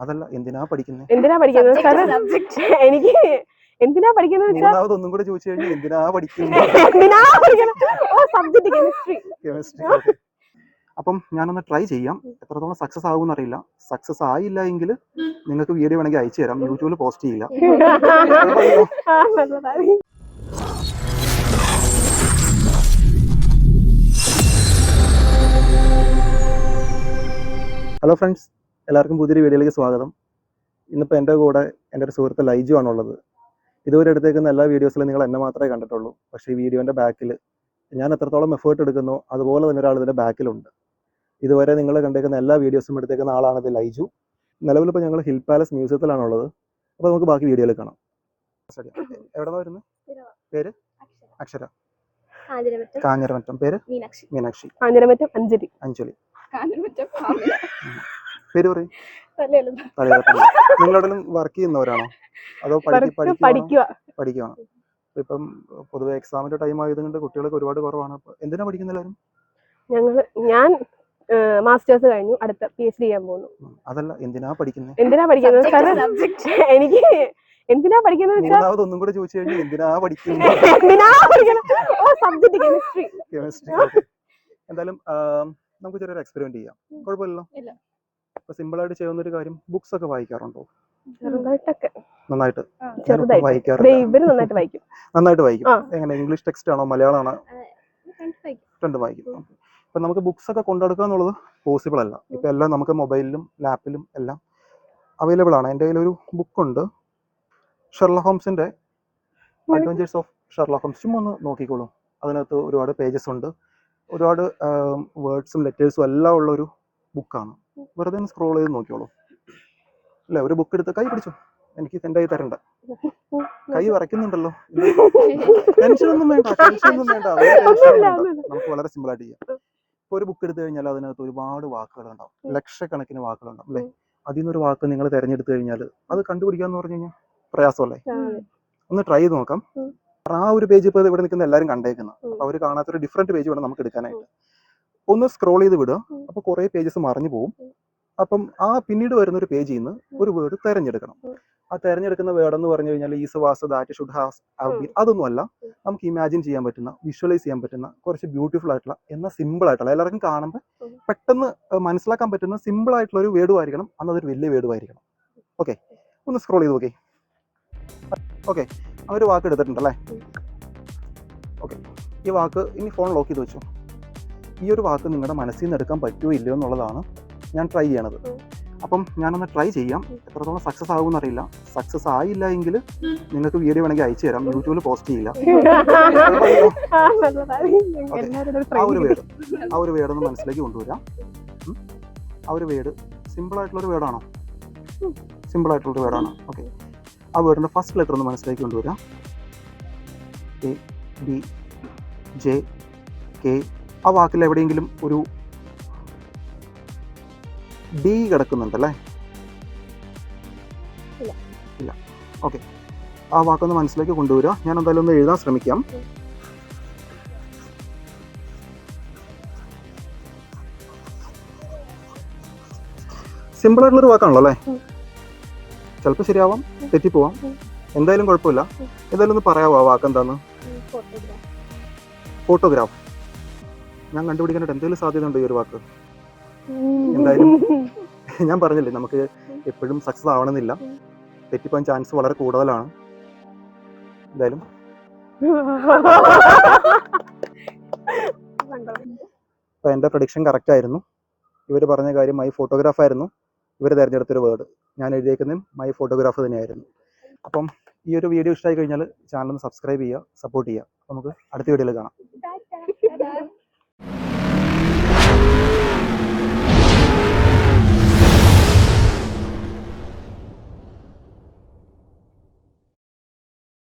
അതല്ല എന്തിനാ പഠിക്കുന്നത്? എനിക്ക് എന്തിനാ പഠിക്കുന്നത്? മൂന്നാമത് ഒന്നും കൂടെ ചോദിച്ചു കഴിഞ്ഞാൽ എന്തിനാ പഠിക്കുന്നത്? Subject chemistry. അപ്പം ഞാനൊന്ന് ട്രൈ ചെയ്യാം, എത്രത്തോളം സക്സസ് ആകുമെന്ന് അറിയില്ല. സക്സസ് ആയില്ല എങ്കിൽ നിങ്ങൾക്ക് വീഡിയോ വേണമെങ്കിൽ അയച്ചു തരാം, യൂട്യൂബിൽ പോസ്റ്റ് ചെയ്യില്ല. ഹലോ ഫ്രണ്ട്സ്, എല്ലാവർക്കും പുതിയൊരു വീഡിയോയിലേക്ക് സ്വാഗതം. ഇന്നിപ്പോൾ എൻ്റെ കൂടെ എൻ്റെ ഒരു സുഹൃത്ത് ലൈജു ആണുള്ളത്. ഇതുവരെ എടുത്തേക്കുന്ന എല്ലാ വീഡിയോസിലും നിങ്ങൾ എന്നെ മാത്രമേ കണ്ടിട്ടുള്ളൂ. പക്ഷേ ഈ വീഡിയോൻ്റെ ബാക്കിൽ ഞാൻ എത്രത്തോളം എഫേർട്ട് എടുക്കുന്നോ അതുപോലെ തന്നെ ഒരാൾ ഇതിൻ്റെ ബാക്കിലുണ്ട്. ഇതുവരെ നിങ്ങൾ കണ്ടേക്കുന്ന എല്ലാ വീഡിയോസും എടുത്തേക്കുന്ന ആളാണിത് ലൈജു. നിലവിലിപ്പോൾ ഞങ്ങൾ ഹിൽ പാലസ് മ്യൂസിയത്തിലാണുള്ളത്. അപ്പോൾ നമുക്ക് ബാക്കി വീഡിയോയിൽ കാണാം. എവിടെ നിന്ന് വരുന്നത്? പേര്? അക്ഷര. കാഞ്ഞിരമറ്റം. പേര്? മീനാക്ഷി. അഞ്ജലി. പേര് പറയും. നിങ്ങളെവിടെയും വർക്ക് ചെയ്യുന്നവരാണോ അതോ പഠിക്കുകയാണോ? ഇപ്പം പൊതുവെ എക്സാമിന്റെ ടൈം ആയതുകൊണ്ട് കുട്ടികളൊക്കെ ഒരുപാട് കുറവാണ്. എന്തിനാ പഠിക്കുന്ന എല്ലാവരും? ഞാൻ മാസ്റ്റേഴ്സ് കഴിഞ്ഞു, അടുത്ത PhD ചെയ്യാൻ പോകുന്നു. അതല്ല എന്തിനാ പഠിക്കുന്നത്? എനിക്ക് എന്തിനാ പഠിക്കുന്നത്? മൂന്നാമത് ഒന്നും കൂടെ ചോദിച്ചു കഴിഞ്ഞാൽ എന്തിനാ പഠിക്കുന്നത്? Subject chemistry. എന്തായാലും നമുക്ക് ചെറിയൊരു എക്സ്പെരിമെന്റ് ചെയ്യാം, കുഴപ്പമില്ലല്ലോ. ഇപ്പൊ സിമ്പിൾ ആയിട്ട് ചെയ്യുന്ന ഒരു കാര്യം, ബുക്സ് ഒക്കെ വായിക്കാറുണ്ടോ? നന്നായിട്ട് വായിക്കും. എങ്ങനെ, ഇംഗ്ലീഷ് ടെക്സ്റ്റ് ആണോ മലയാളമാണോ? രണ്ടും വായിക്കും. ഇപ്പൊ നമുക്ക് ബുക്സ് ഒക്കെ കൊണ്ടെടുക്കുക എന്നുള്ളത് പോസിബിൾ അല്ല. ഇപ്പൊ എല്ലാം നമുക്ക് മൊബൈലിലും ലാപ്പിലും എല്ലാം അവൈലബിൾ ആണ്. എൻ്റെ കയ്യിലൊരു ബുക്കുണ്ട്, ഷെർലക് ഹോംസിന്റെ അഡ്വഞ്ചേഴ്സ് ഓഫ് ഷെർലക് ഹോംസ്. ചുമ്മാ ഒന്ന് നോക്കിക്കോളൂ. അതിനകത്ത് ഒരുപാട് പേജസ് ഉണ്ട്, ഒരുപാട് വേർഡ്സും ലെറ്റേഴ്സും എല്ലാം ഉള്ള ഒരു ബുക്കാണ്. വെറുതെ ഒന്ന് സ്ക്രോൾ ചെയ്ത് നോക്കിയോളൂ. അല്ല, ഒരു ബുക്ക് എടുത്ത് കൈ പിടിച്ചോ. എനിക്ക് എൻ്റെ കൈ തരണ്ട, കൈ വരയ്ക്കുന്നുണ്ടല്ലോ. ടെൻഷനൊന്നും വേണ്ട. നമുക്ക് വളരെ സിമ്പിൾ ആയിട്ട് ചെയ്യാം. ഇപ്പൊ ഒരു ബുക്ക് എടുത്തു കഴിഞ്ഞാൽ അതിനകത്ത് ഒരുപാട് വാക്കുകൾ ഉണ്ടാവും, ലക്ഷക്കണക്കിന് വാക്കുകളുണ്ടാവും അല്ലേ? അതിൽ നിന്നൊരു വാക്ക് നിങ്ങൾ തിരഞ്ഞെടുത്തു കഴിഞ്ഞാൽ അത് കണ്ടുപിടിക്കാന്ന് പറഞ്ഞു കഴിഞ്ഞാൽ പ്രയാസമല്ലേ? ഒന്ന് ട്രൈ ചെയ്ത് നോക്കാം. ആ ഒരു പേജ് ഇപ്പോൾ ഇവിടെ നിൽക്കുന്ന എല്ലാവരും കണ്ടേക്കുന്നത്, അപ്പൊ അവർ കാണാത്തൊരു ഡിഫറെന്റ് പേജ് വേണം നമുക്ക് എടുക്കാനായിട്ട്. ഒന്ന് സ്ക്രോൾ ചെയ്ത് വിടുക, അപ്പോൾ കുറേ പേജസ് മറിഞ്ഞു പോകും. അപ്പം ആ പിന്നീട് വരുന്ന ഒരു പേജിൽ നിന്ന് ഒരു വേർഡ് തിരഞ്ഞെടുക്കണം. ആ തിരഞ്ഞെടുക്കുന്ന വേർഡ് എന്ന് പറഞ്ഞു കഴിഞ്ഞാൽ is, was, that, should, have, been, അതൊന്നും അല്ല. നമുക്ക് ഇമാജിൻ ചെയ്യാൻ പറ്റുന്ന, വിഷ്വലൈസ് ചെയ്യാൻ പറ്റുന്ന, കുറച്ച് ബ്യൂട്ടിഫുൾ ആയിട്ടുള്ള, എന്നാൽ സിമ്പിൾ ആയിട്ടുള്ള, എല്ലാവർക്കും കാണുമ്പോൾ പെട്ടെന്ന് മനസ്സിലാക്കാൻ പറ്റുന്ന സിമ്പിൾ ആയിട്ടുള്ള ഒരു വേർഡും ആയിരിക്കണം. അതൊരു വലിയ വേർഡും ആയിരിക്കണം. ഓക്കെ, ഒന്ന് സ്ക്രോൾ ചെയ്ത് നോക്കി. ഓക്കെ, ആ ഒരു വാക്ക് എടുത്തിട്ടുണ്ടല്ലേ? ഓക്കെ, ഈ വാക്ക് ഇനി ഫോൺ ലോക്ക് ചെയ്ത് വെച്ചു. ഈ ഒരു വാക്ക് നിങ്ങളുടെ മനസ്സിൽ നിന്ന് എടുക്കാൻ പറ്റുമോ ഇല്ലയോ എന്നുള്ളതാണ് ഞാൻ ട്രൈ ചെയ്യണത്. അപ്പം ഞാനൊന്ന് ട്രൈ ചെയ്യാം, എത്രത്തോളം സക്സസ് ആകുമെന്ന് അറിയില്ല. സക്സസ് ആയില്ല എങ്കിൽ നിങ്ങൾക്ക് വീഡിയോ വേണമെങ്കിൽ അയച്ചു തരാം, യൂട്യൂബിൽ പോസ്റ്റ് ചെയ്യില്ല. ആ ഒരു വേർഡ് ഒന്ന് മനസ്സിലേക്ക് കൊണ്ടുവരാം. ആ ഒരു വേർഡ് സിമ്പിൾ ആയിട്ടുള്ളൊരു വേർഡാണോ? സിമ്പിൾ ആയിട്ടുള്ളൊരു വേർഡാണ്. ഓക്കെ, ആ വേർഡിൻ്റെ ഫസ്റ്റ് ലെറ്റർ ഒന്ന് മനസ്സിലേക്ക് കൊണ്ടുവരാം. A, B, J, K. ആ വാക്കിൽ എവിടെയെങ്കിലും ഒരു ഡി കിടക്കുന്നുണ്ടല്ലേ? ഇല്ല. ഓക്കെ, ആ വാക്കൊന്ന് മനസ്സിലേക്ക് കൊണ്ടുവരിക. ഞാൻ എന്തായാലും ഒന്ന് എഴുതാൻ ശ്രമിക്കാം. സിമ്പിൾ ആയിട്ടുള്ളൊരു വാക്കാണല്ലോ അല്ലേ? ചിലപ്പോൾ ശരിയാവാം, തെറ്റിപ്പോവാം. എന്തായാലും കുഴപ്പമില്ല. എന്തായാലും ഒന്ന് പറയാവോ ആ വാക്ക് എന്താന്ന്? ഫോട്ടോഗ്രാഫ്. ഞാൻ കണ്ടുപിടിക്കാനായിട്ട് എന്തെങ്കിലും സാധ്യത ഉണ്ടോ ഈ ഒരു വാക്ക്? എന്തായാലും ഞാൻ പറഞ്ഞില്ലേ, നമുക്ക് എപ്പോഴും സക്സസ് ആവണമെന്നില്ല, തെറ്റിപ്പോകാൻ ചാൻസ് വളരെ കൂടുതലാണ്. എന്തായാലും അപ്പോൾ എൻ്റെ പ്രഡിക്ഷൻ കറക്റ്റ് ആയിരുന്നു. ഇവർ പറഞ്ഞ കാര്യം മൈ ഫോട്ടോഗ്രാഫ് ആയിരുന്നു. ഇവർ തിരഞ്ഞെടുത്തൊരു വേർഡ്, ഞാൻ എഴുതിയേക്കുന്നതും മൈ ഫോട്ടോഗ്രാഫ് തന്നെയായിരുന്നു. അപ്പം ഈ ഒരു വീഡിയോ ഇഷ്ടമായി കഴിഞ്ഞാൽ ചാനൽ ഒന്ന് സബ്സ്ക്രൈബ് ചെയ്യുക, സപ്പോർട്ട് ചെയ്യുക. നമുക്ക് അടുത്ത വീഡിയോയിൽ കാണാം.